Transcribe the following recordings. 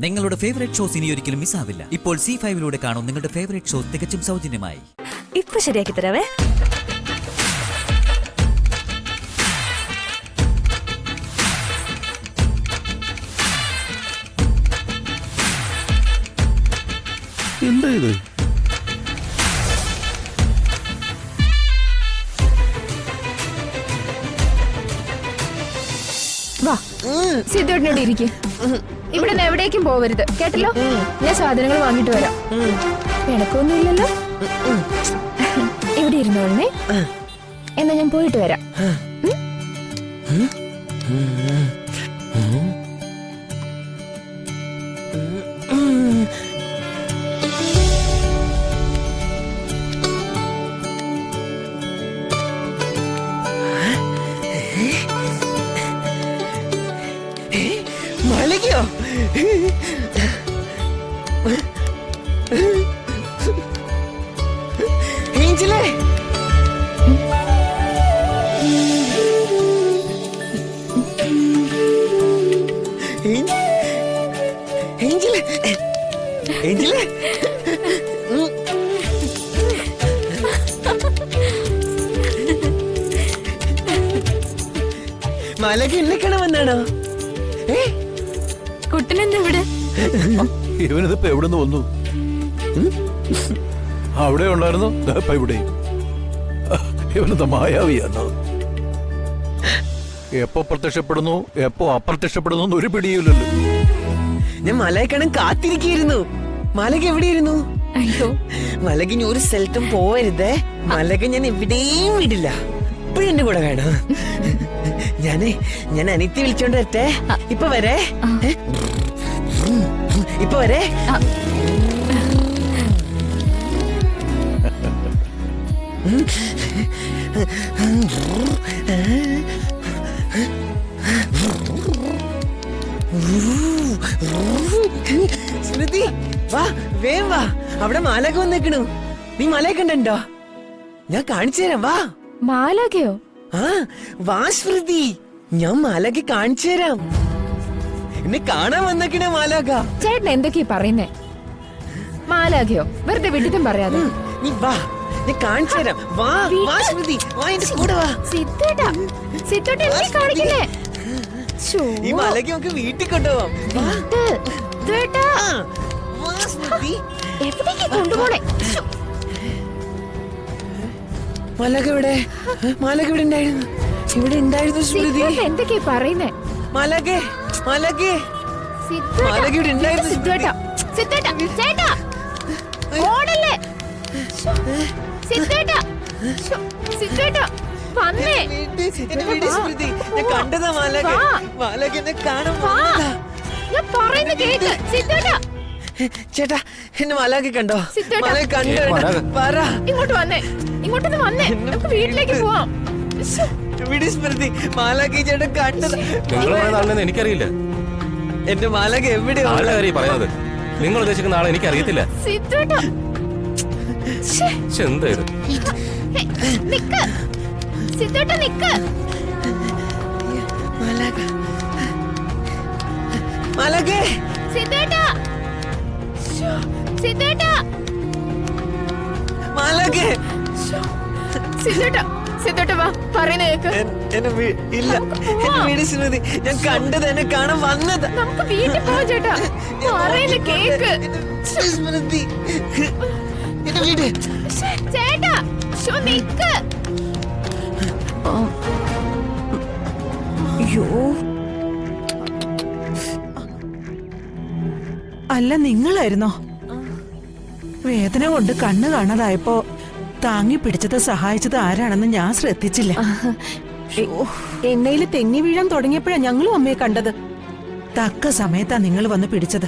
നിങ്ങളുടെ favourite shows ഇനി ഒരിക്കലും മിസ്സാവില്ല. ഇപ്പോൾ C5 കാണും നിങ്ങളുടെ ഫേവറേറ്റ് ഷോസ് തികച്ചും സൗജന്യമായി. ഇപ്പൊ ശരിയാക്കി തരാവേ. എന്താ ഇത്? വാ, സിദ്ധോട്ടിനോട് ഇരിക്കും. ഇവിടെ നിന്ന് എവിടേക്കും പോവരുത്, കേട്ടല്ലോ? ഞാൻ സാധനങ്ങൾ വാങ്ങിട്ട് വരാം. പിണക്കൊന്നുമില്ലല്ലോ? ഇവിടെ ഇരുന്നോളേ. എന്നാ ഞാൻ പോയിട്ട് വരാം. മലകയോ? ഏഞ്ചലേ, ഏഞ്ചലേ, ഏഞ്ചലേ, മലക എന്നെ കാണാൻ കുട്ടനെന്താ ഇവിടെ? ഇവനിതിപ്പോ എവിടുന്ന് വന്നു? അവിടെ ഉണ്ടായിരുന്നു, ഇവിടെ. ഇവനെന്താ മായാവിയാണോ? എപ്പോ പ്രത്യക്ഷപ്പെടുന്നു എപ്പോ അപ്രത്യക്ഷപ്പെടുന്നു ഒരു പിടിയില്ലല്ലോ. ഞാൻ മലയെ കാണാൻ കാത്തിരിക്കുന്നു. മലക എവിടെയിരുന്നു? അയ്യോ, മലക ഇനി ഒരു സ്ഥലത്തും പോവരുതേ. മലക ഞാൻ എവിടെയും വിടില്ല. ഇപ്പഴും എന്റെ കൂടെ വേണം. ഞാൻ അനിത്തി വിളിച്ചോണ്ട് വരട്ടെ. ഇപ്പൊ വരേ. ഇപ്പൊ വരേ. സ്മൃതി വാ, വേം വാ. അവിടെ മാലക വന്നേക്കണു. നീ മലയെ കണ്ടോ? ഞാൻ കാണിച്ചു തരാം, വാ. മാലകയോ? ആ, വാ സ്മൃതി, ഞാൻ മാലക കാണിച്ചു തരാം. എന്നെ കാണാൻ വന്നേക്കണേ മാലാക. ചേട്ടൻ എന്തൊക്കെയാ പറയുന്നേ? മാലാകയോ? വെറുതെ വിട്ടിട്ടും പറയാതെ. നീ വാ, ഞാൻ കാണിച്ചു തരാം. വാ വാ സ്മൃതി, വാ എന്റെ കൂടെ വാ. സിദ്ധേട്ടാ, സിദ്ധേട്ടാ എന്നെ കാണിക്കുന്നേ. ഈ മാലക നമുക്ക് വീട്ടിൽ കൊണ്ടുപോവാം. വാ സ്മൃതി. എവിടേക്ക് കൊണ്ടുപോണേ? മാലക ഇവിടെ, മാലക ഇവിടെ ഉണ്ടായിരുന്നു. ഇവിടെ ഉണ്ടായിരുന്നു സ്മൃതി. എന്തൊക്കെയാ പറയുന്നേ? മാലകേ, മാലകേ, മാലക ഇവിടെ ഉണ്ടായിരുന്നു. സിദ്ധേട്ടാ, സിദ്ധേട്ടാ, ചേട്ടാ ഓടല്ലേ? സിദ്ധേട്ടാ, സിദ്ധേട്ടാ വന്നേ. എന്നെ വിട് സ്മൃതി, ഞാൻ കണ്ടതാ മാലക. മാലക എന്നെ കാണാൻ വന്നതാ. ഞാൻ പറയുന്ന കേക്ക്. സിദ്ധേട്ടാ, ചേട്ടാ, എന്നെ മാലക കണ്ടോ? സിദ്ധേട്ടാ. മാലക കണ്ടോ? പറ. ഇങ്ങോട്ട് വന്നേ, ഇങ്ങോട്ടൊന്ന് വന്നേ. നമുക്ക് വീട്ടിലേക്ക് പോവാം. വിട് സ്മൃതി, മാലക ചേട്ടൻ കണ്ടത്. നിങ്ങൾ പറയുന്ന ആളെന്ന് എനിക്കറിയില്ല. എന്റെ മാലക എവിടെയാ പറയുന്നത്? നിങ്ങൾ ഉദ്ദേശിക്കുന്ന ആളെ എനിക്കറിയത്തില്ല. സിദ്ധേട്ടാ, എന്താ ഇത്? നിക്ക് സിദ്ധേട്ടാ, നിക്ക്. മാലക, മാലകേ, സിദ്ധേട്ടാ, സിദ്ധേട്ടാ, മാലകേ. സിദ്ധേട്ടാ, സിദ്ധേട്ടാ വാ, പറയുന്ന കേക്ക്. ഇല്ല, എന്നെ വിട് സ്മൃതി, ഞാൻ കണ്ടത്, എന്നെ കാണാൻ വന്നത്. നമുക്ക് വീട്ടിൽ പോവാം ചേട്ടാ. പറയുന്ന കേക്ക്. സ്മൃതി, എന്നെ വിട്. ചേട്ടാ, നിക്ക്. അയ്യോ, അല്ല നിങ്ങളായിരുന്നോ? വേദന കൊണ്ട് കണ്ണ് കാണാതായപ്പോ താങ്ങി പിടിച്ചത് സഹായിച്ചത് ആരാണെന്ന് ഞാൻ ശ്രദ്ധിച്ചില്ല. എണ്ണയില് തെന്നി വീഴാൻ തുടങ്ങിയപ്പോഴാ ഞങ്ങളും അമ്മയെ കണ്ടത്. തക്ക സമയത്താ നിങ്ങൾ വന്ന് പിടിച്ചത്.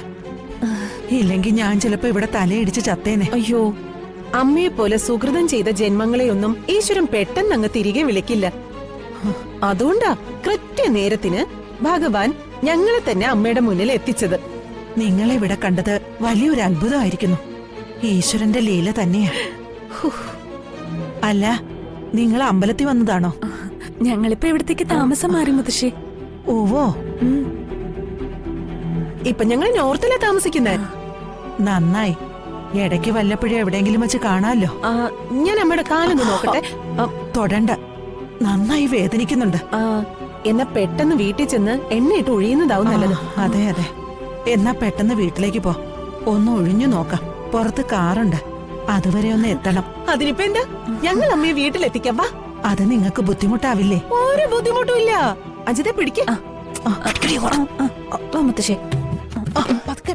ഇല്ലെങ്കിൽ ഞാൻ ചിലപ്പോ ഇവിടെ തലയിടിച്ച് ചത്തേനെ. അയ്യോ, അമ്മയെ പോലെ സുഹൃതം ചെയ്ത ജന്മങ്ങളെയൊന്നും ഈശ്വരൻ പെട്ടെന്ന് അങ്ങ് തിരികെ വിളിക്കില്ല. അതുകൊണ്ടാ കൃത്യനേരത്തിന് ഭഗവാൻ ഞങ്ങളെ തന്നെ അമ്മയുടെ മുന്നിൽ എത്തിച്ചത്. നിങ്ങളെ ഇവിടെ കണ്ടത് വലിയൊരു അത്ഭുതമായിരിക്കുന്നു. ഈശ്വരന്റെ ലീല തന്നെയാ. അല്ല, നിങ്ങൾ അമ്പലത്തിൽ വന്നതാണോ? ഞങ്ങളിപ്പോ ഇവിടത്തേക്ക് താമസം മാറി മുത്തശ്ശി. ഓവോ, ഇപ്പൊ ഞങ്ങൾ നോർത്തിലാ താമസിക്കുന്നേ. നന്നായി. ഇടയ്ക്ക് വല്ലപ്പോഴും എവിടെയെങ്കിലും വെച്ച് കാണാമല്ലോ. ഞാൻ അമ്മയുടെ കാലൊന്ന് നോക്കട്ടെ. തൊടണ്ട, നന്നായി വേദനിക്കുന്നുണ്ട്. എന്നാ പെട്ടെന്ന് വീട്ടിൽ ചെന്ന് എണ്ണയിട്ട് ഒഴിയുന്നതാവും നല്ലത്. അതെ അതെ, എന്നാ പെട്ടെന്ന് വീട്ടിലേക്ക് പോ. ഒന്ന് ഒഴിഞ്ഞു നോക്കാം. പുറത്ത് കാറുണ്ട്, അതുവരെ ഒന്ന് എത്തണം. അതിനിപ്പോ എന്താ, ഞങ്ങൾ അമ്മയെ വീട്ടിലെത്തിക്കാം. വാ. അത് നിങ്ങൾക്ക് ബുദ്ധിമുട്ടാവില്ലേ? ഒരു ബുദ്ധിമുട്ടും ഇല്ല. അജിതെ പിടിക്ക. മുത്തശ്ശേ, പതുക്കെ.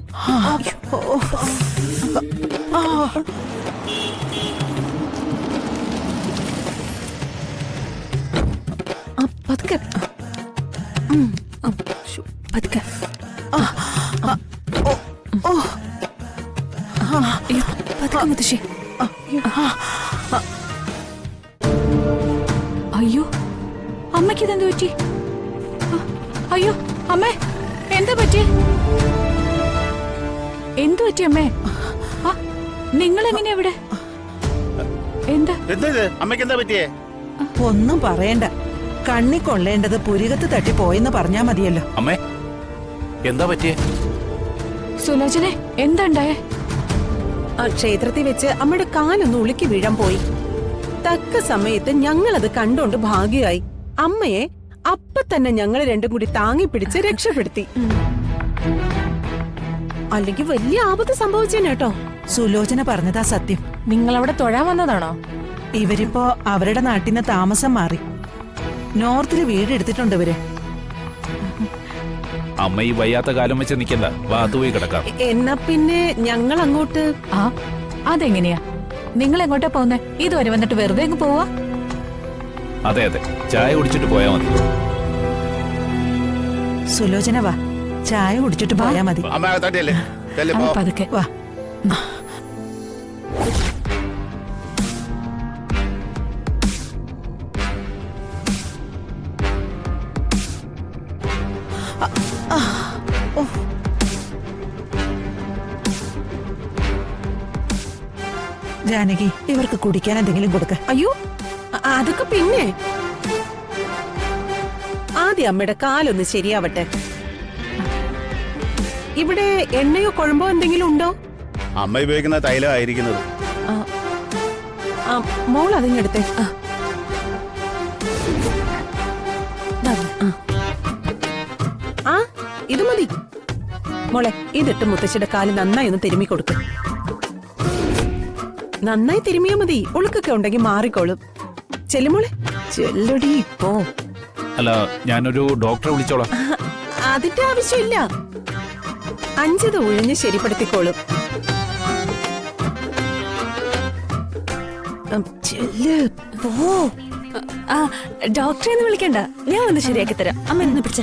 പതുക്കെ. പതുക്കെ മുത്തശ്ശേ. അയ്യോ, അമ്മയ്ക്ക് ഇതെന്ത് പറ്റി? അയ്യോ അമ്മേ, എന്താ പറ്റി? എന്തു പറ്റി അമ്മേ? നിങ്ങൾ എങ്ങനെയാ ഇവിടെ? എന്താ അമ്മയ്ക്ക് എന്താ പറ്റിയേ? ഒന്നും പറയണ്ട. കണ്ണി കൊള്ളേണ്ടത് പുരികത്ത് തട്ടി പോയെന്ന് പറഞ്ഞാ മതിയല്ലോ. അമ്മേ, എന്താ പറ്റിയേ? സുലോചനെ, എന്താ ഉണ്ടായേ? ക്ഷേത്രത്തിൽ വെച്ച് അമ്മയുടെ കാലൊന്ന് ഉളുക്കി വീഴാൻ പോയി. തക്ക സമയത്ത് ഞങ്ങളത് കണ്ടോണ്ട് ഭാഗ്യമായി. അമ്മയെ അപ്പൊ തന്നെ ഞങ്ങൾ രണ്ടും കൂടി താങ്ങി പിടിച്ച് രക്ഷപ്പെടുത്തി. അല്ലെങ്കിൽ വലിയ ആപത്ത് സംഭവിച്ചേനേട്ടോ. സുലോചന പറഞ്ഞതാ സത്യം. നിങ്ങൾ അവിടെ തൊഴാൻ വന്നതാണോ? ഇവരിപ്പോ അവരുടെ നാട്ടിന്ന് താമസം മാറി നോർത്തില് വീടെടുത്തിട്ടുണ്ട് ഇവര്. അമ്മ ഈ വയ്യാത്ത കാലം വെച്ച് നിൽക്കണ്ട, വാത്തു പോയി കിടക്കാം. എന്നാ പിന്നെ ഞങ്ങൾ അങ്ങോട്ട്. അതെങ്ങനെയാ? നിങ്ങൾ എങ്ങോട്ടാ പോകുന്നേ? ഇതുവരെ വന്നിട്ട് വെറുതെ അങ്ങ് പോവാ? അതെ അതെ, ചായ കുടിച്ചിട്ട് പോയാ മതി. സുലോചന വാ, ചായ കുടിച്ചിട്ട് പോയാ മതി. അമ്മ അകത്തോട്ടല്ലേ? ചെല്ല് പോ. പതുക്കെ. വാ. ജാനകി, ഇവർക്ക് കുടിക്കാൻ എന്തെങ്കിലും കൊടുക്ക. അയ്യോ, അതൊക്കെ പിന്നെ. ആദ്യം അമ്മയുടെ കാലൊന്ന് ശരിയാവട്ടെ. ഇവിടെ എണ്ണയോ കുഴമ്പോ എന്തെങ്കിലും ഉണ്ടോ? അമ്മ ഉപയോഗിക്കുന്ന തൈലമായിരിക്കുന്നത്. മോൾ അതിങ്ങെടുത്തേ. ഇത് മതി മോളെ. ഇതിട്ട് മുത്തശ്ശിയുടെ കാല് നന്നായി ഒന്ന് തിരുമ്മി കൊടുക്കും. നന്നായി തിരുമിയാ മതി. ഉളുക്കൊക്കെ ഉണ്ടെങ്കിൽ മാറിക്കോളും. ചെല്ലുമോളെ, ചെല്ലടി ഇപ്പോ. അല്ല, ഞാനൊരു ഡോക്ടറെ വിളിച്ചോളാം. അതിന്റെ ആവശ്യമില്ല. 5 ഉഴിഞ്ഞ് ശരിപ്പെടുത്തിക്കോളും. ചെല്ല്, പോ. ഡോക്ടറെ ഒന്നും വിളിക്കണ്ട, ഞാൻ ഒന്ന് ശരിയാക്കി തരാം. അമ്മ ഒന്ന് പിടിച്ച.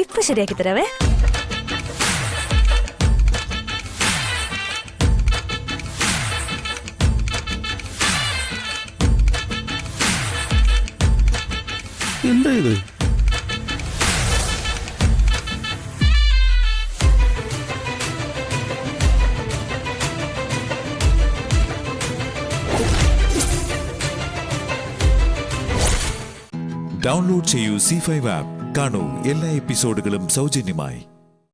ഇപ്പൊ ശരിയാക്കി തരാവേ. എന്താ ഇത്? ഡൗൺലോഡ് ചെയ്യൂ C5 ആപ്പ്. കാണൂ എല്ലാ എപ്പിസോഡുകളും സൗജന്യമായി.